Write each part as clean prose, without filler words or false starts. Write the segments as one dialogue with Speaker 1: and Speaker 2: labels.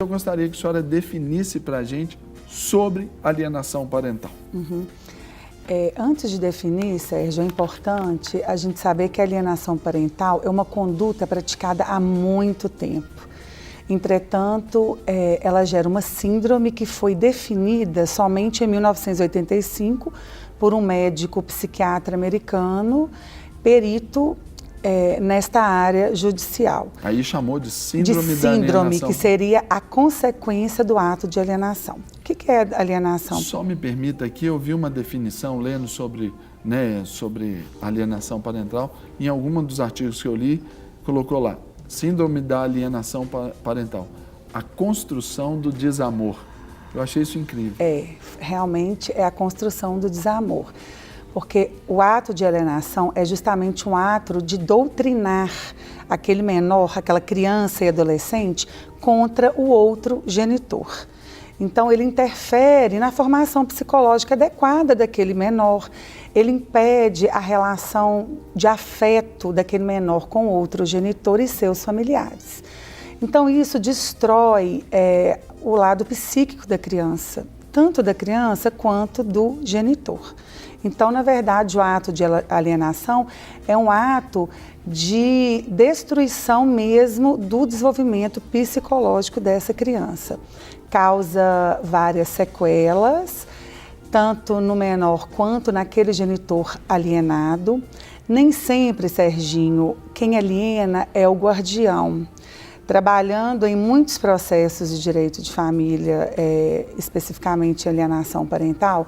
Speaker 1: Eu gostaria que a senhora definisse para a gente sobre alienação parental.
Speaker 2: Antes de definir, Sérgio, é importante a gente saber que a alienação parental é uma conduta praticada há muito tempo. Entretanto, ela gera uma síndrome que foi definida somente em 1985 por um médico psiquiatra americano, perito nesta área judicial.
Speaker 1: Aí chamou de síndrome da
Speaker 2: síndrome,
Speaker 1: alienação.
Speaker 2: que seria a consequência do ato de alienação. O que é alienação?
Speaker 1: Só me permita aqui, eu vi uma definição lendo sobre alienação parental. Em algum dos artigos que eu li, colocou lá, síndrome da alienação parental, a construção do desamor. Eu achei isso incrível.
Speaker 2: Realmente é a construção do desamor. Porque o ato de alienação é justamente um ato de doutrinar aquele menor, aquela criança e adolescente, contra o outro genitor. Então, ele interfere na formação psicológica adequada daquele menor, ele impede a relação de afeto daquele menor com o outro genitor e seus familiares. Então, isso destrói o lado psíquico da criança, tanto da criança quanto do genitor. Então, na verdade, o ato de alienação é um ato de destruição mesmo do desenvolvimento psicológico dessa criança. Causa várias sequelas, tanto no menor quanto naquele genitor alienado. Nem sempre, Serginho, quem aliena é o guardião. Trabalhando em muitos processos de direito de família, especificamente alienação parental,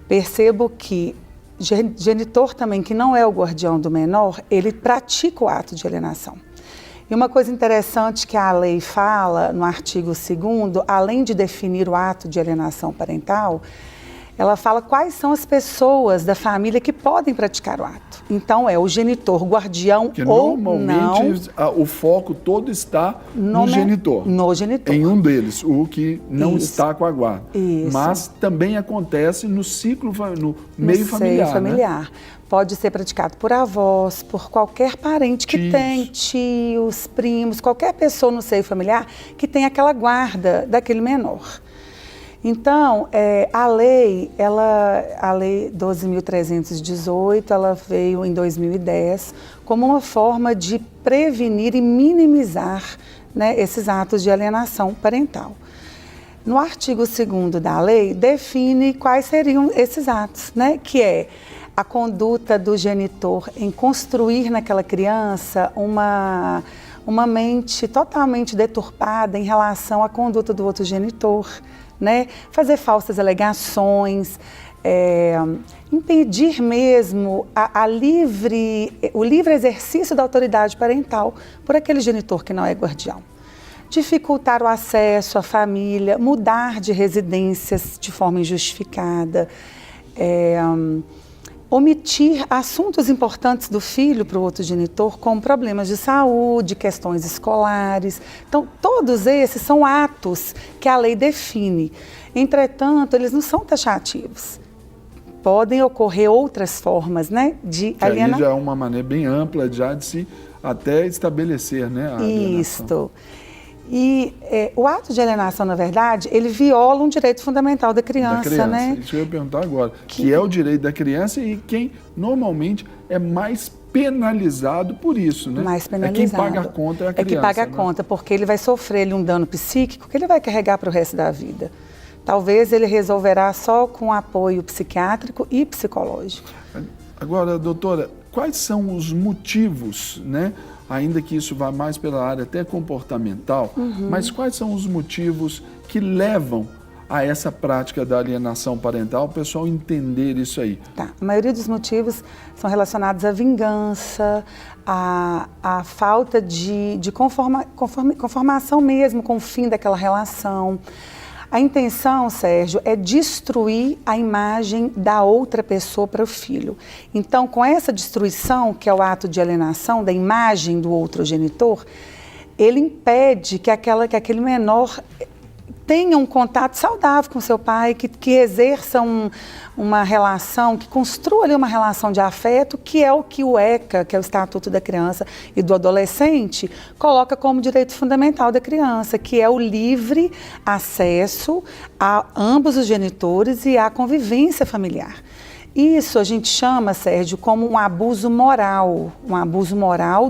Speaker 2: percebo que genitor também, que não é o guardião do menor, ele pratica o ato de alienação. E uma coisa interessante que a lei fala no artigo 2º, além de definir o ato de alienação parental, ela fala quais são as pessoas da família que podem praticar o ato. Então, é o genitor, guardião
Speaker 1: que
Speaker 2: ou não.
Speaker 1: Normalmente, o foco todo está no genitor.
Speaker 2: No genitor.
Speaker 1: Em um deles, o que não está com a guarda.
Speaker 2: Isso.
Speaker 1: Mas também acontece no ciclo, no meio familiar.
Speaker 2: Familiar. Né? Pode ser praticado por avós, por qualquer parente que tem, tios, primos, qualquer pessoa no seio familiar que tem aquela guarda daquele menor. Então, a lei 12.318, ela veio em 2010 como uma forma de prevenir e minimizar, né, esses atos de alienação parental. No artigo 2º da lei, define quais seriam esses atos, né, que é a conduta do genitor em construir naquela criança uma mente totalmente deturpada em relação à conduta do outro genitor, né? Fazer falsas alegações, impedir mesmo o livre exercício da autoridade parental por aquele genitor que não é guardião. Dificultar o acesso à família, mudar de residências de forma injustificada, omitir assuntos importantes do filho para o outro genitor, como problemas de saúde, questões escolares. Então, todos esses são atos que a lei define. Entretanto, eles não são taxativos. Podem ocorrer outras formas, né, de alienação.
Speaker 1: Aí já é uma maneira bem ampla já de se até estabelecer, né, a alienação.
Speaker 2: Isto. E o ato de alienação, na verdade, ele viola um direito fundamental da criança, né?
Speaker 1: Isso que eu ia perguntar agora, que é o direito da criança e quem normalmente é mais penalizado por isso, né?
Speaker 2: Mais penalizado.
Speaker 1: Quem paga a conta é a criança.
Speaker 2: É quem paga a
Speaker 1: né?
Speaker 2: conta, porque ele vai sofrer um dano psíquico que ele vai carregar para o resto da vida. Talvez ele resolverá só com apoio psiquiátrico e psicológico.
Speaker 1: Agora, doutora, quais são os motivos, né? Ainda que isso vá mais pela área até comportamental, mas quais são os motivos que levam a essa prática da alienação parental, o pessoal entender isso aí?
Speaker 2: Tá. A maioria dos motivos são relacionados à vingança, à falta de conformação mesmo com o fim daquela relação. A intenção, Sérgio, é destruir a imagem da outra pessoa para o filho. Então, com essa destruição, que é o ato de alienação da imagem do outro genitor, ele impede que aquele menor tenha um contato saudável com seu pai, que exerça uma relação, que construa ali uma relação de afeto, que é o que o ECA, que é o Estatuto da Criança e do Adolescente, coloca como direito fundamental da criança, que é o livre acesso a ambos os genitores e à convivência familiar. Isso a gente chama, Sérgio, como um abuso moral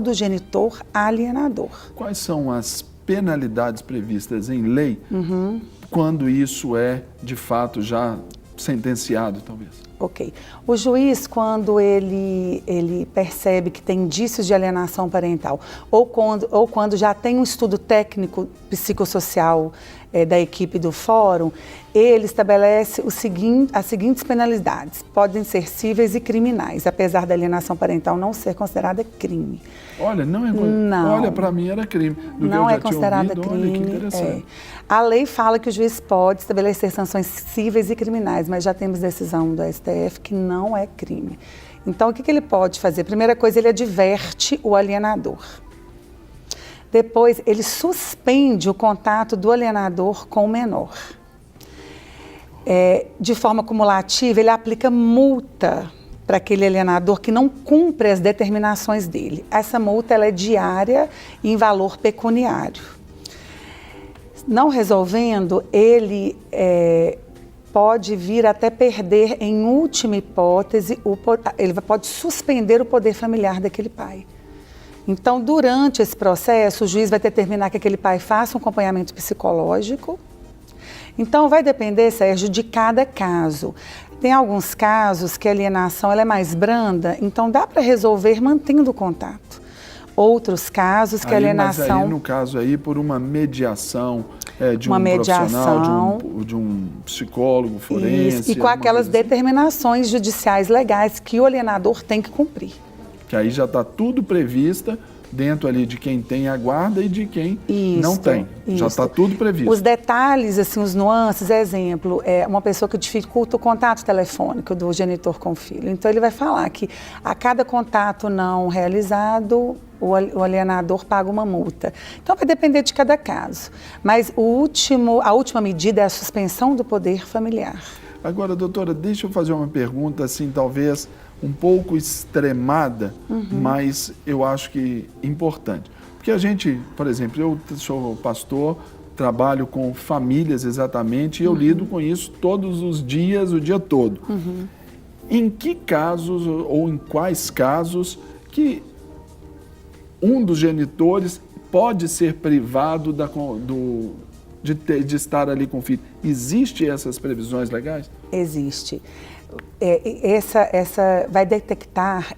Speaker 2: do genitor alienador.
Speaker 1: Quais são as penalidades previstas em lei quando isso é, de fato, já sentenciado, talvez?
Speaker 2: Ok. O juiz, quando ele percebe que tem indícios de alienação parental ou quando já tem um estudo técnico psicossocial da equipe do fórum, ele estabelece as seguintes penalidades. Podem ser cíveis e criminais, apesar da alienação parental não ser considerada crime.
Speaker 1: Olha, olha, para mim era crime.
Speaker 2: Não é considerada crime.
Speaker 1: Olha, que interessante.
Speaker 2: A lei fala que o juiz pode estabelecer sanções cíveis e criminais, mas já temos decisão do STF que não é crime. Então, o que ele pode fazer? Primeira coisa, ele adverte o alienador. Depois, ele suspende o contato do alienador com o menor. De forma cumulativa, ele aplica multa para aquele alienador que não cumpre as determinações dele. Essa multa ela é diária e em valor pecuniário. Não resolvendo, ele pode vir até perder, em última hipótese, ele pode suspender o poder familiar daquele pai. Então, durante esse processo, o juiz vai determinar que aquele pai faça um acompanhamento psicológico. Então, vai depender, Sérgio, de cada caso. Tem alguns casos que a alienação ela é mais branda, então dá para resolver mantendo o contato. Outros casos que a alienação...
Speaker 1: Mas aí, no caso aí, por uma mediação de
Speaker 2: uma
Speaker 1: um
Speaker 2: mediação,
Speaker 1: profissional, de um psicólogo forense...
Speaker 2: Isso, e com aquelas determinações judiciais legais que o alienador tem que cumprir.
Speaker 1: Que aí já está tudo prevista dentro ali de quem tem a guarda e de quem não tem. Já está tudo previsto.
Speaker 2: Os detalhes, assim, os nuances, exemplo, uma pessoa que dificulta o contato telefônico do genitor com o filho. Então, ele vai falar que a cada contato não realizado, o alienador paga uma multa. Então, vai depender de cada caso. Mas a última medida é a suspensão do poder familiar.
Speaker 1: Agora, doutora, deixa eu fazer uma pergunta, assim, talvez um pouco extremada, mas eu acho que importante. Porque a gente, por exemplo, eu sou pastor, trabalho com famílias exatamente, e eu lido com isso todos os dias, o dia todo. Em que casos, ou em quais casos, que um dos genitores pode ser privado de estar ali com o filho? Existem essas previsões legais?
Speaker 2: Existe. Essa vai detectar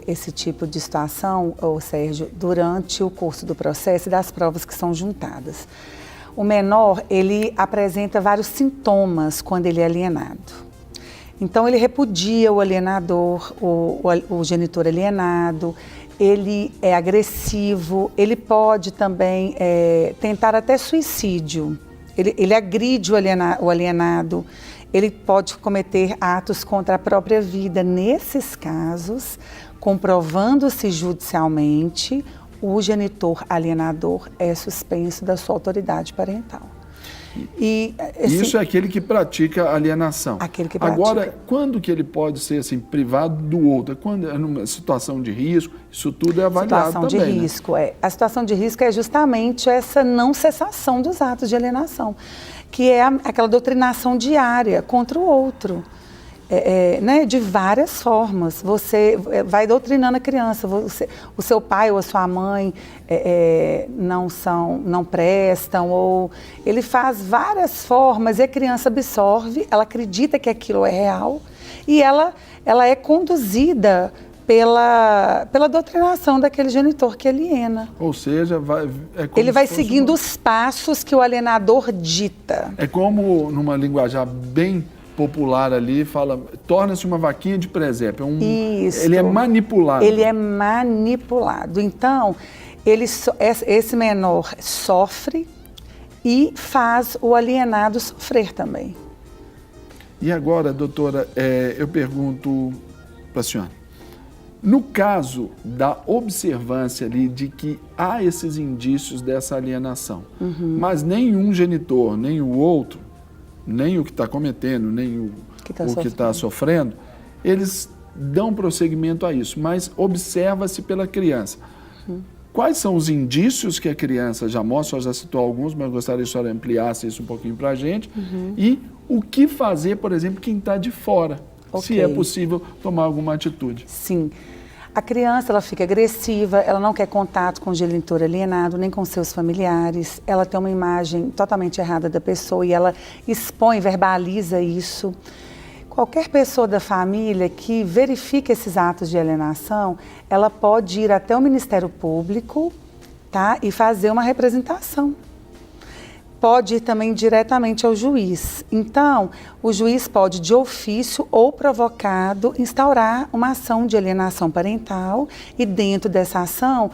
Speaker 2: esse tipo de situação, Sérgio, durante o curso do processo e das provas que são juntadas. O menor, ele apresenta vários sintomas quando ele é alienado. Então, ele repudia o alienador, o genitor alienado, ele é agressivo, ele pode também tentar até suicídio, ele agride o alienado, ele pode cometer atos contra a própria vida. Nesses casos, comprovando-se judicialmente, o genitor alienador é suspenso da sua autoridade parental.
Speaker 1: Isso é aquele que pratica alienação.
Speaker 2: Aquele que pratica.
Speaker 1: Agora, quando que ele pode ser assim, privado do outro? Quando é numa situação de risco, isso tudo é avaliado também.
Speaker 2: Situação de risco, A situação de risco é justamente essa não cessação dos atos de alienação, que é aquela doutrinação diária contra o outro. Né, de várias formas. Você vai doutrinando a criança, o seu pai ou a sua mãe não prestam, ou ele faz várias formas e a criança absorve, ela acredita que aquilo é real e ela é conduzida pela doutrinação daquele genitor que aliena.
Speaker 1: Ou seja,
Speaker 2: ele vai seguindo os passos que o alienador dita.
Speaker 1: É como, numa linguajar bem popular ali, fala, torna-se uma vaquinha de presépio. Ele é manipulado.
Speaker 2: Ele é manipulado. Então, esse menor sofre e faz o alienado sofrer também.
Speaker 1: E agora, doutora, eu pergunto para a senhora, No caso da observância ali de que há esses indícios dessa alienação, mas nenhum genitor, nem o outro, nem o que está cometendo, nem o que está sofrendo, eles dão prosseguimento a isso, mas observa-se pela criança. Quais são os indícios que a criança já mostra? A senhora já citou alguns, mas eu gostaria que a senhora ampliasse isso um pouquinho para a gente. E o que fazer, por exemplo, quem está de fora, se é possível tomar alguma atitude.
Speaker 2: Sim. A criança, ela fica agressiva, ela não quer contato com o genitor alienado, nem com seus familiares. Ela tem uma imagem totalmente errada da pessoa e ela expõe, verbaliza isso. Qualquer pessoa da família que verifique esses atos de alienação, ela pode ir até o Ministério Público, tá, e fazer uma representação. Pode ir também diretamente ao juiz. Então, o juiz pode, de ofício ou provocado, instaurar uma ação de alienação parental e dentro dessa ação,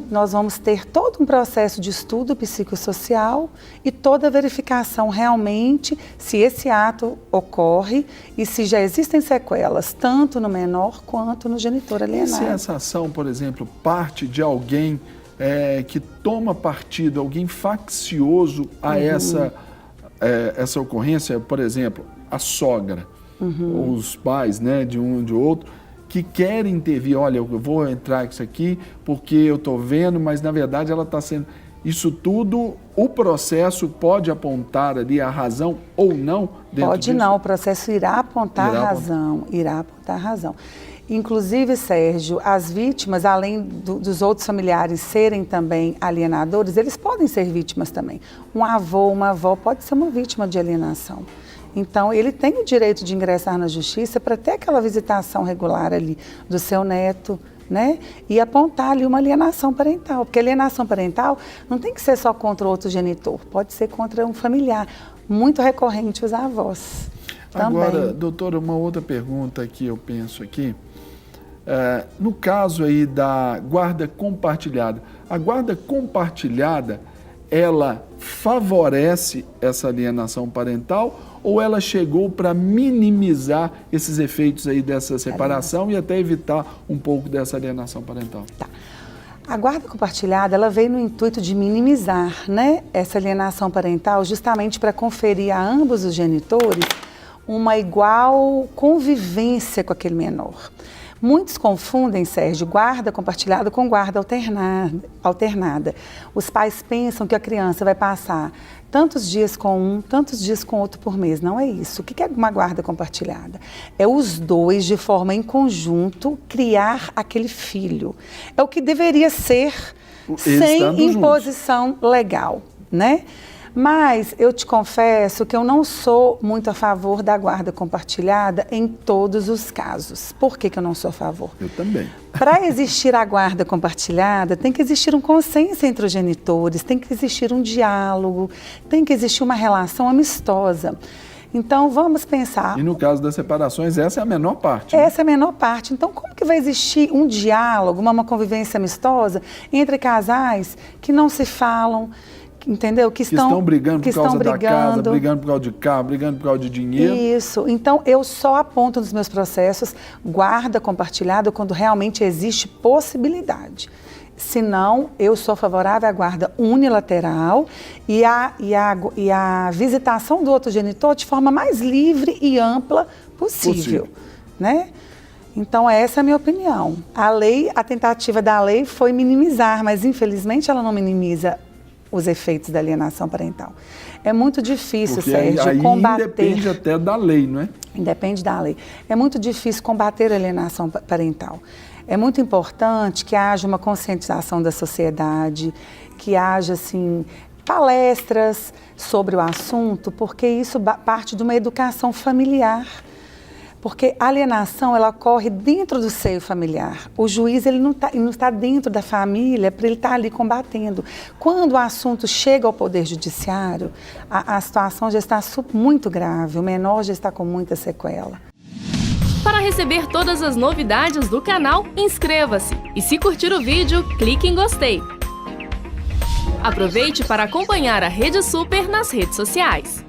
Speaker 2: nós vamos ter todo um processo de estudo psicossocial e toda a verificação realmente se esse ato ocorre e se já existem sequelas, tanto no menor quanto no genitor alienado.
Speaker 1: E se essa ação, por exemplo, parte de alguém que toma partido, alguém faccioso a essa ocorrência, por exemplo, a sogra, ou os pais, né, de um ou de outro, que querem intervir, olha, eu vou entrar com isso aqui porque eu estou vendo, mas na verdade ela está sendo... Isso tudo, o processo pode apontar ali a razão ou não dentro
Speaker 2: Pode
Speaker 1: disso?
Speaker 2: não, o processo irá apontar a razão. Inclusive, Sérgio, as vítimas, além dos outros familiares serem também alienadores, eles podem ser vítimas também. Um avô, uma avó pode ser uma vítima de alienação. Então, ele tem o direito de ingressar na justiça para ter aquela visitação regular ali do seu neto, né? E apontar ali uma alienação parental. Porque alienação parental não tem que ser só contra outro genitor, pode ser contra um familiar. Muito recorrente os avós também.
Speaker 1: Agora, doutora, uma outra pergunta que eu penso aqui. No caso aí da guarda compartilhada, a guarda compartilhada, ela favorece essa alienação parental ou ela chegou para minimizar esses efeitos aí dessa separação e até evitar um pouco dessa alienação parental?
Speaker 2: Tá. A guarda compartilhada, ela veio no intuito de minimizar, né, essa alienação parental, justamente para conferir a ambos os genitores uma igual convivência com aquele menor. Muitos confundem, Sérgio, guarda compartilhada com guarda alternada. Os pais pensam que a criança vai passar tantos dias com um, tantos dias com outro por mês. Não é isso. O que é uma guarda compartilhada? É os dois, de forma em conjunto, criar aquele filho. É o que deveria ser sem imposição legal, né? Mas eu te confesso que eu não sou muito a favor da guarda compartilhada em todos os casos. Por que eu não sou a favor?
Speaker 1: Eu também.
Speaker 2: Para existir a guarda compartilhada, tem que existir um consenso entre os genitores, tem que existir um diálogo, tem que existir uma relação amistosa. Então, vamos pensar...
Speaker 1: E no caso das separações, essa é a menor parte.
Speaker 2: Essa é a menor parte. Então, como que vai existir um diálogo, uma convivência amistosa entre casais que não se falam, entendeu? Que estão
Speaker 1: brigando por causa da casa, brigando por causa de carro, brigando por causa de dinheiro.
Speaker 2: Isso. Então, eu só aponto nos meus processos guarda compartilhada quando realmente existe possibilidade. Senão, eu sou favorável à guarda unilateral e a visitação do outro genitor de forma mais livre e ampla possível. Né? Então, essa é a minha opinião. A tentativa da lei foi minimizar, mas infelizmente ela não minimiza os efeitos da alienação parental. É muito difícil, Sérgio,
Speaker 1: aí
Speaker 2: combater...
Speaker 1: Independe até da lei, não é?
Speaker 2: Independe da lei. É muito difícil combater a alienação parental. É muito importante que haja uma conscientização da sociedade, que haja, assim, palestras sobre o assunto, porque isso parte de uma educação familiar. Porque a alienação, ela ocorre dentro do seio familiar. O juiz, ele não está dentro da família para ele estar ali combatendo. Quando o assunto chega ao Poder Judiciário, a situação já está muito grave, o menor já está com muita sequela.
Speaker 3: Para receber todas as novidades do canal, inscreva-se. E se curtir o vídeo, clique em gostei. Aproveite para acompanhar a Rede Super nas redes sociais.